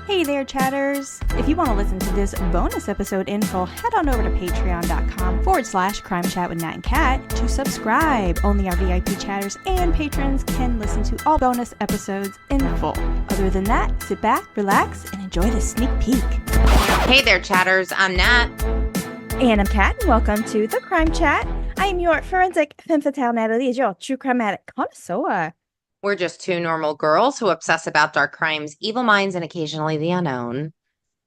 Hey there, chatters! If you want to listen to this bonus episode in full, head on over to patreon.com/crime chat with Nat and Kat to subscribe. Only our VIP chatters and patrons can listen to all bonus episodes in full. Other than that, sit back, relax, and enjoy the sneak peek. Hey there, chatters. I'm Nat. And I'm Kat, and welcome to the Crime Chat. I am your forensic femme fatale Natalie, your true crime connoisseur. We're just two normal girls who obsess about dark crimes, evil minds, and occasionally the unknown.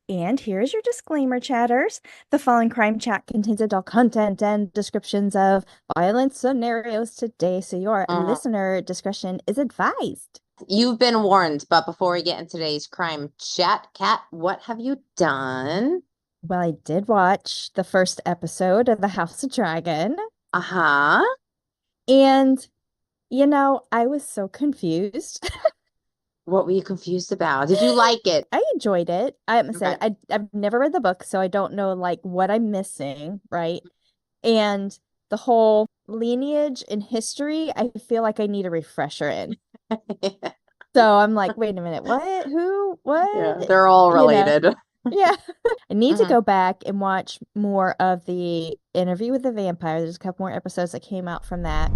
And here's your disclaimer, chatters. The following crime chat contains adult content and descriptions of violent scenarios today, so your listener discretion is advised. You've been warned, but before we get into today's crime chat, Kat, what have you done? Well, I did watch the first episode of The House of Dragon. Uh-huh. And, you know, I was so confused. What were you confused about? Did you like it? I enjoyed it. I've never read the book, so I don't know, like, what I'm missing, right? And the whole lineage and history, I feel like I need a refresher in. Yeah. So I'm like, wait a minute, what? Who? What? Yeah, they're all related. You know? Yeah. I need to go back and watch more of the Interview with the Vampire. There's a couple more episodes that came out from that.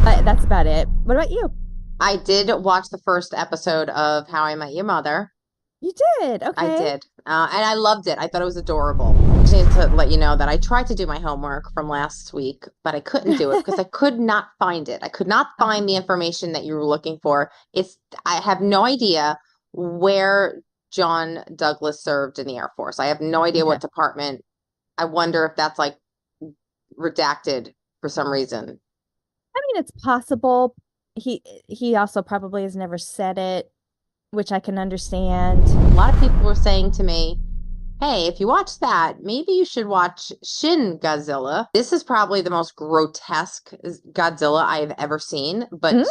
But that's about it. What about you? I did watch the first episode of How I Met Your Mother. You did? Okay. I did. And I loved it. I thought it was adorable. I need to let you know that I tried to do my homework from last week, but I couldn't do it because I could not find it. I could not find the information that you were looking for. I have no idea where John Douglas served in the Air Force. I have no idea what department. I wonder if that's like redacted for some reason. I mean, it's possible. He also probably has never said it, which I can understand. A lot of people were saying to me, hey, if you watch that, maybe you should watch Shin Godzilla. This is probably the most grotesque Godzilla I have ever seen, but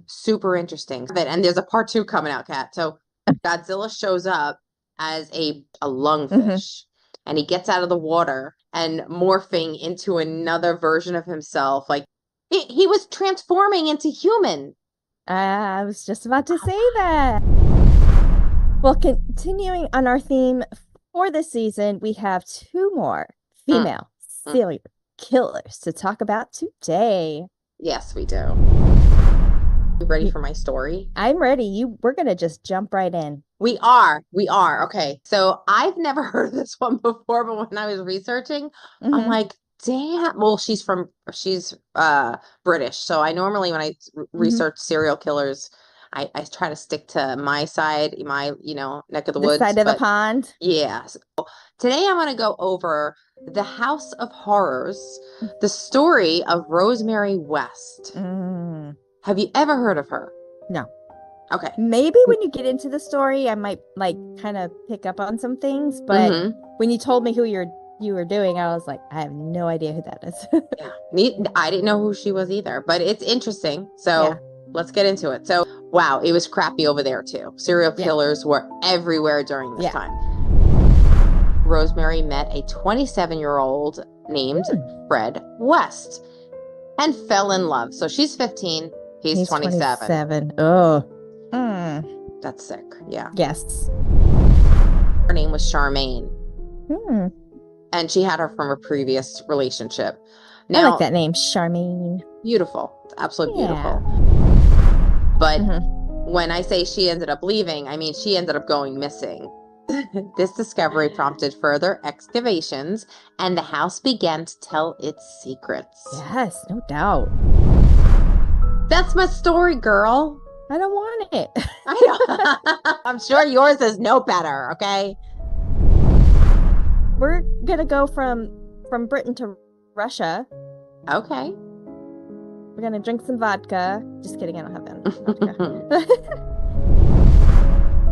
super interesting. And there's a part 2 coming out, Kat. So Godzilla shows up as a lungfish, and he gets out of the water and morphing into another version of himself. Like he was transforming into human. I was just about to say that. Well, continuing on our theme for this season, we have 2 more female serial killers to talk about today. Yes, we do. You ready for my story? I'm ready. We're going to just jump right in. We are. Okay. So I've never heard of this one before, but when I was researching, I'm like, damn. Well, she's British. So I normally, when I research serial killers, I try to stick to my side, my, neck of the woods. Side of the pond. Yeah. So today I'm going to go over The House of Horrors, the story of Rosemary West. Have you ever heard of her? No. Okay. Maybe when you get into the story, I might kind of pick up on some things. But when you told me who you were doing, I was like, I have no idea who that is. Yeah. I didn't know who she was either, but it's interesting. So let's get into it. So, wow, it was crappy over there too. Serial killers were everywhere during this time. Rosemary met a 27-year-old named Fred West and fell in love. So she's 15. He's 27. Oh. That's sick. Yeah. Yes. Her name was Charmaine. And she had her from a previous relationship. Now, I like that name, Charmaine. Beautiful. Absolutely beautiful. But when I say she ended up leaving, I mean she ended up going missing. This discovery prompted further excavations, and the house began to tell its secrets. Yes, no doubt. That's my story, girl. I don't want it. I know. I'm sure yours is no better, okay? We're going to go from Britain to Russia. Okay. We're going to drink some vodka. Just kidding, I don't have any vodka.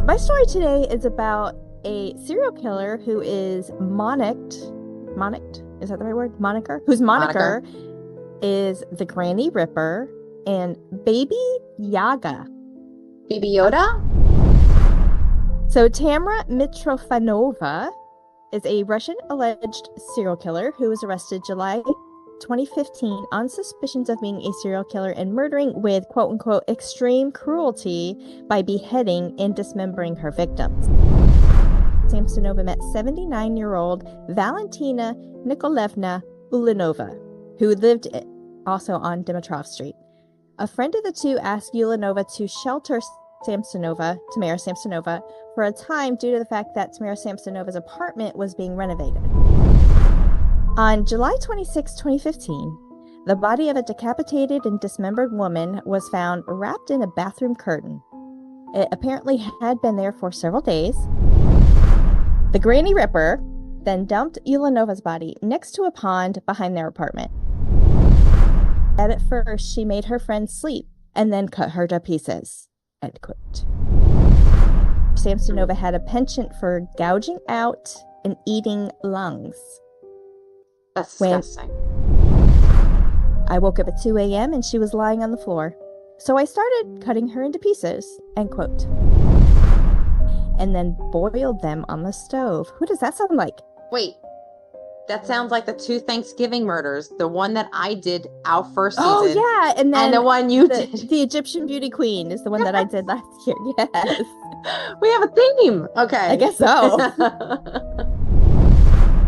My story today is about a serial killer who is monicked. Is that the right word? Moniker? Whose moniker is the Granny Ripper and Baby Yaga. Baby Yoda? So Tamara Samsonova is a Russian alleged serial killer who was arrested July 2015 on suspicions of being a serial killer and murdering with quote-unquote extreme cruelty by beheading and dismembering her victims. Samsonova met 79-year-old Valentina Nikolaevna Ulanova, who lived also on Dimitrov Street. A friend of the two asked Ulanova to shelter Tamara Samsonova, for a time due to the fact that Tamara Samsonova's apartment was being renovated. On July 26, 2015, the body of a decapitated and dismembered woman was found wrapped in a bathroom curtain. It apparently had been there for several days. The Granny Ripper then dumped Ulanova's body next to a pond behind their apartment. At first, she made her friend sleep and then cut her to pieces. End quote. Samsonova had a penchant for gouging out and eating lungs. That's disgusting. I woke up at 2 a.m. and she was lying on the floor. So I started cutting her into pieces, end quote. And then boiled them on the stove. Who does that sound like? Wait, that sounds like the 2 Thanksgiving murders. The one that I did our first season. Oh, yeah. And then the one you did. The Egyptian Beauty Queen is the one that I did last year. Yes. We have a theme. Okay. I guess so.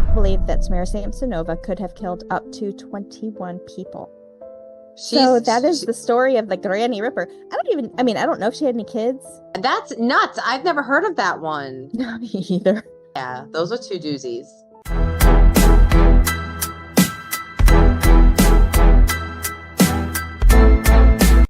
I believe that Tamara Samsonova could have killed up to 21 people. So that is the story of the Granny Ripper. I don't know if she had any kids. That's nuts. I've never heard of that one. Not me either. Yeah, those are 2 doozies.